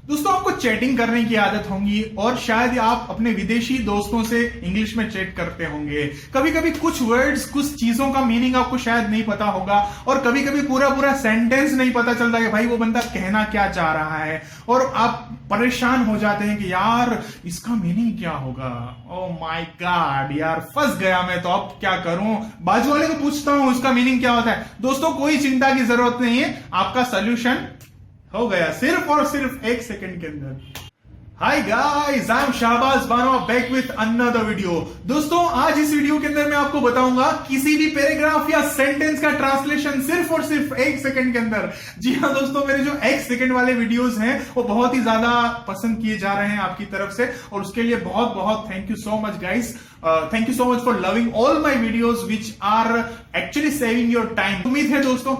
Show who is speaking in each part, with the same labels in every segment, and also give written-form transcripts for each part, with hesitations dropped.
Speaker 1: दोस्तों, आपको चैटिंग करने की आदत होगी और शायद आप अपने विदेशी दोस्तों से इंग्लिश में चैट करते होंगे। कभी कभी कुछ वर्ड्स, कुछ चीजों का मीनिंग आपको शायद नहीं पता होगा और कभी कभी पूरा पूरा सेंटेंस नहीं पता चलता कि भाई वो बंदा कहना क्या चाह रहा है और आप परेशान हो जाते हैं कि यार इसका मीनिंग क्या होगा। ओ माय गॉड यार, फंस गया मैं, तो अब क्या करूं। बाजू वाले को पूछता हूं उसका मीनिंग क्या होता है। दोस्तों, कोई चिंता की जरूरत नहीं है, आपका सोल्यूशन हो गया सिर्फ और सिर्फ 1 सेकंड के अंदर। Hi guys, I am Shahbaz Bano back with another video. दोस्तों, आज इस वीडियो के अंदर मैं आपको बताऊंगा किसी भी पैराग्राफ या सेंटेंस का ट्रांसलेशन सिर्फ और सिर्फ 1 सेकंड के अंदर। जी हाँ दोस्तों, मेरे जो 1 सेकंड वाले वीडियोस हैं वो बहुत ही ज्यादा पसंद किए जा रहे हैं आपकी तरफ से और उसके लिए बहुत बहुत thank you so much guys. Thank you so much for loving all my videos which are actually saving your time. उम्मीद है दोस्तों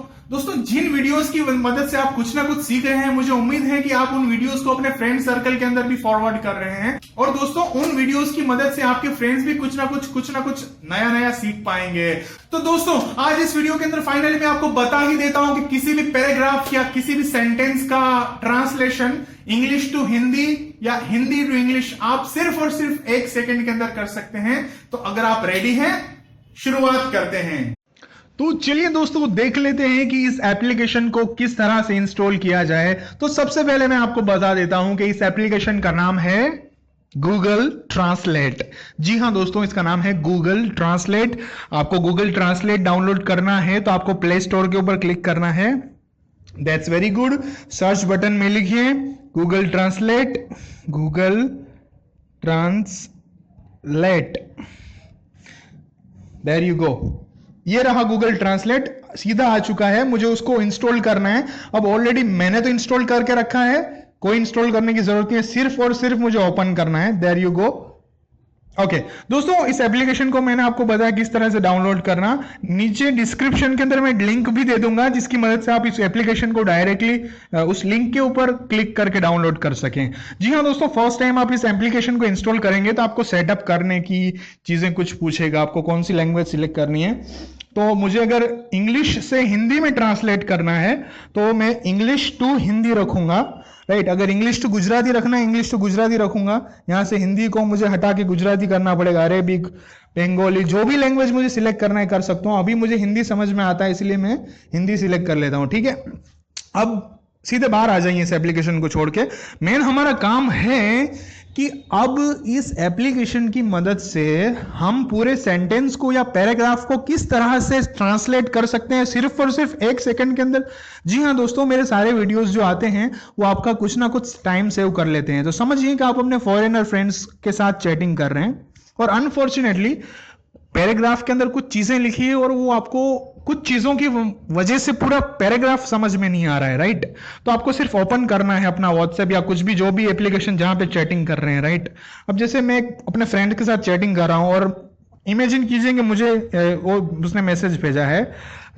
Speaker 1: जिन वीडियोस की मदद से आप कुछ ना कुछ सीख रहे हैं, मुझे उम्मीद है कि आप उन वीडियोस को अपने फ्रेंड सर्कल के अंदर भी फॉरवर्ड कर रहे हैं और दोस्तों उन वीडियोस की मदद से आपके फ्रेंड्स भी कुछ ना कुछ नया सीख पाएंगे। तो दोस्तों, आज इस वीडियो के अंदर फाइनली मैं आपको बता ही देता हूं कि किसी भी पैराग्राफ या किसी भी सेंटेंस का ट्रांसलेशन इंग्लिश टू हिंदी या हिंदी टू इंग्लिश आप सिर्फ और सिर्फ 1 सेकंड के अंदर कर सकते हैं। तो अगर आप रेडी हैं, शुरुआत करते हैं। तो चलिए दोस्तों, देख लेते हैं कि इस एप्लीकेशन को किस तरह से इंस्टॉल किया जाए। तो सबसे पहले मैं आपको बता देता हूं कि इस एप्लीकेशन का नाम है गूगल ट्रांसलेट। जी हां दोस्तों, इसका नाम है गूगल ट्रांसलेट। आपको गूगल ट्रांसलेट डाउनलोड करना है तो आपको प्ले स्टोर के ऊपर क्लिक करना है। That's very good. Search button में लिखिए Google translate, Google translate, there you go. ये रहा गूगल ट्रांसलेट, सीधा आ चुका है। मुझे उसको इंस्टॉल करना है। अब ऑलरेडी मैंने तो इंस्टॉल करके रखा है, कोई इंस्टॉल करने की जरूरत नहीं है, सिर्फ और सिर्फ मुझे ओपन करना है। There you go. ओके दोस्तों, इस एप्लीकेशन को मैंने आपको बताया किस तरह से डाउनलोड करना। नीचे डिस्क्रिप्शन के अंदर मैं लिंक भी दे दूंगा जिसकी मदद से आप इस एप्लीकेशन को डायरेक्टली उस लिंक के ऊपर क्लिक करके डाउनलोड कर सकें। जी हाँ दोस्तों, फर्स्ट टाइम आप इस एप्लीकेशन को इंस्टॉल करेंगे तो आपको सेटअप करने की चीजें कुछ पूछेगा, आपको कौन सी लैंग्वेज सिलेक्ट करनी है। तो मुझे अगर इंग्लिश से हिंदी में ट्रांसलेट करना है तो मैं इंग्लिश टू हिंदी रखूंगा, राइट। अगर इंग्लिश टू गुजराती रखना है, इंग्लिश टू गुजराती रखूंगा। यहां से हिंदी को मुझे हटा के गुजराती करना पड़ेगा। अरेबिक, बंगाली, जो भी लैंग्वेज मुझे सिलेक्ट करना है कर सकता हूं। अभी मुझे हिंदी समझ में आता है इसलिए मैं हिंदी सिलेक्ट कर लेता हूं, ठीक है। अब सीधे बाहर आ जाइए इस एप्लीकेशन को छोड़ के। मेन हमारा काम है कि अब इस एप्लीकेशन की मदद से हम पूरे सेंटेंस को या पैराग्राफ को किस तरह से ट्रांसलेट कर सकते हैं सिर्फ और सिर्फ 1 सेकंड के अंदर। जी हाँ दोस्तों, मेरे सारे वीडियोस जो आते हैं वो आपका कुछ ना कुछ टाइम सेव कर लेते हैं। तो समझिए कि आप अपने फॉरेनर फ्रेंड्स के साथ चैटिंग कर रहे हैं और अनफॉर्चुनेटली पैराग्राफ के अंदर कुछ चीजें लिखी है और वो आपको कुछ चीजों की वजह से पूरा पैराग्राफ समझ में नहीं आ रहा है, राइट। तो आपको सिर्फ ओपन करना है अपना व्हाट्सएप या कुछ भी, जो भी एप्लीकेशन जहां पे चैटिंग कर रहे हैं, राइट। अब जैसे मैं अपने फ्रेंड के साथ चैटिंग कर रहा हूं और इमेजिन कीजिए कि मुझे वो उसने मैसेज भेजा है,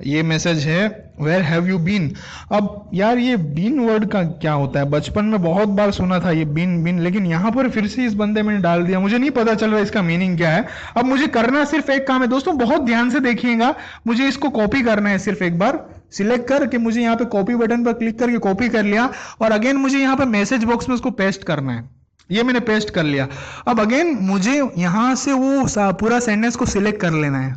Speaker 1: ये मैसेज है वेयर हैव यू बीन। अब यार ये बीन वर्ड का क्या होता है, बचपन में बहुत बार सुना था ये बीन, लेकिन यहां पर फिर से इस बंदे ने डाल दिया, मुझे नहीं पता चल रहा इसका मीनिंग क्या है। अब मुझे करना सिर्फ एक काम है दोस्तों, बहुत ध्यान से देखिएगा। मुझे इसको कॉपी करना है, सिर्फ एक बार सिलेक्ट करके मुझे यहाँ पे कॉपी बटन पर क्लिक करके कॉपी कर लिया और अगेन मुझे यहाँ पे मैसेज बॉक्स में उसको पेस्ट करना है। ये मैंने पेस्ट कर लिया। अब अगेन मुझे यहां से वो पूरा सेंटेंस को सिलेक्ट कर लेना है,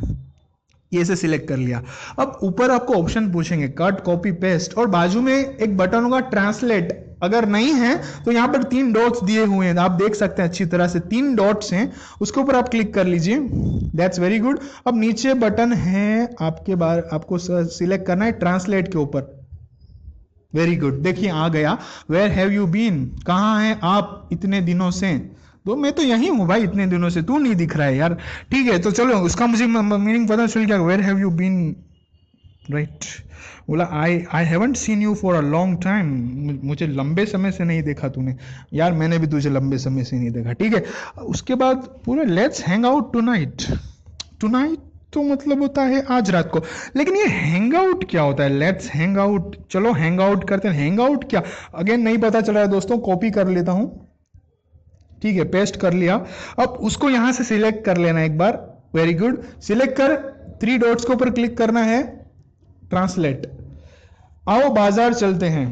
Speaker 1: ये से सिलेक्ट कर लिया। अब ऊपर आपको ऑप्शन पूछेंगे कट, कॉपी, पेस्ट और बाजू में एक बटन होगा ट्रांसलेट। अगर नहीं है तो यहाँ पर 3 डॉट्स दिए हुए हैं, आप देख सकते हैं अच्छी तरह से 3 डॉट्स हैं, उसके ऊपर आप क्लिक कर लीजिए। That's very good. अब नीचे बटन है आपको सिलेक्ट करना है ट्रांसलेट के ऊपर। वेरी गुड, देखिए आ गया वेयर हैव यू बीन, कहाँ हैं आप इतने दिनों से। तो मैं तो यही हूं भाई इतने दिनों से, तू नहीं दिख रहा है यार, ठीक है। तो चलो उसका मुझे मीनिंग पता चल गया, where have you been, right. बोला I haven't seen you for a long time, मुझे लंबे समय से नहीं देखा तूने। यार मैंने भी तुझे लंबे समय से नहीं देखा, ठीक है। उसके बाद पूरा लेट्स हैंग आउट टुनाइट तो मतलब होता है आज रात को, लेकिन ये हैंग आउट क्या होता है। लेट्स हैंग आउट, चलो हैंग आउट करते हैं, हैंग आउट क्या, अगेन नहीं पता चल रहा है दोस्तों। कॉपी कर लेता हूं, ठीक है, पेस्ट कर लिया। अब उसको यहां से सिलेक्ट कर लेना एक बार। वेरी गुड, सिलेक्ट कर 3 डॉट्स के ऊपर क्लिक करना है, ट्रांसलेट। आओ बाजार चलते हैं,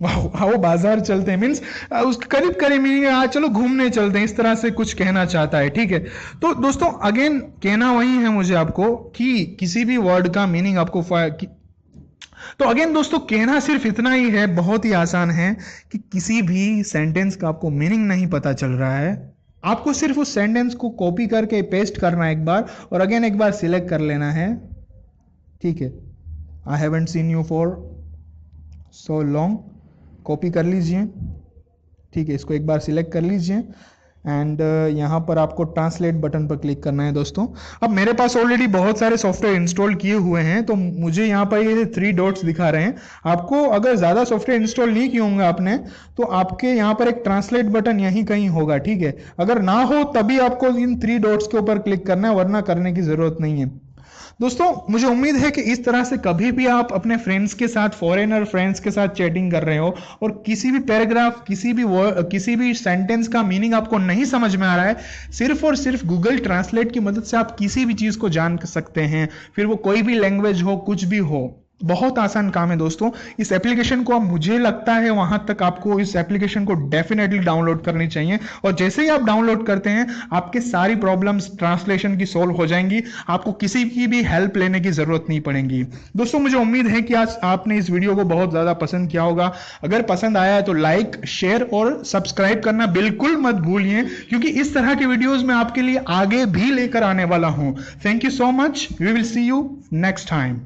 Speaker 1: वो बाजार चलते हैं मीन्स उसके करीब करीब मीनिंग है चलो घूमने चलते हैं, इस तरह से कुछ कहना चाहता है, ठीक है। तो दोस्तों अगेन कहना वही है मुझे आपको कि किसी भी वर्ड का मीनिंग आपको तो अगेन दोस्तों कहना सिर्फ इतना ही है, बहुत ही आसान है कि किसी भी सेंटेंस का आपको मीनिंग नहीं पता चल रहा है, आपको सिर्फ उस सेंटेंस को कॉपी करके पेस्ट करना है एक बार, और अगेन एक बार सिलेक्ट कर लेना है, ठीक है। आई haven't seen you for so long, copy कर लीजिए, ठीक है, इसको एक बार सिलेक्ट कर लीजिए एंड यहाँ पर आपको ट्रांसलेट बटन पर क्लिक करना है दोस्तों। अब मेरे पास ऑलरेडी बहुत सारे सॉफ्टवेयर इंस्टॉल किए हुए हैं, तो मुझे यहाँ पर ये 3 डॉट्स दिखा रहे हैं। आपको अगर ज़्यादा सॉफ्टवेयर इंस्टॉल नहीं किए होंगे आपने, तो आपके यहाँ पर एक ट्रांसलेट बटन यहीं कहीं होगा, ठीक है। अगर ना हो तभी आपको इन 3 डॉट्स के ऊपर क्लिक करना है, वरना करने की ज़रूरत नहीं है। दोस्तों मुझे उम्मीद है कि इस तरह से कभी भी आप अपने फ्रेंड्स के साथ, फॉरेनर फ्रेंड्स के साथ चैटिंग कर रहे हो और किसी भी पैराग्राफ, किसी भी सेंटेंस का मीनिंग आपको नहीं समझ में आ रहा है, सिर्फ और सिर्फ गूगल ट्रांसलेट की मदद से आप किसी भी चीज को जान सकते हैं, फिर वो कोई भी लैंग्वेज हो, कुछ भी हो। बहुत आसान काम है दोस्तों। इस एप्लीकेशन को, मुझे लगता है वहां तक आपको इस एप्लीकेशन को डेफिनेटली डाउनलोड करनी चाहिए, और जैसे ही आप डाउनलोड करते हैं आपके सारी प्रॉब्लम्स ट्रांसलेशन की सॉल्व हो जाएंगी, आपको किसी की भी हेल्प लेने की जरूरत नहीं पड़ेगी। दोस्तों मुझे उम्मीद है कि आज आपने इस वीडियो को बहुत ज्यादा पसंद किया होगा। अगर पसंद आया है तो लाइक, शेयर और सब्सक्राइब करना बिल्कुल मत भूलिए, क्योंकि इस तरह के वीडियोज मैं आपके लिए आगे भी लेकर आने वाला हूं। Thank you so much, we will see you next time.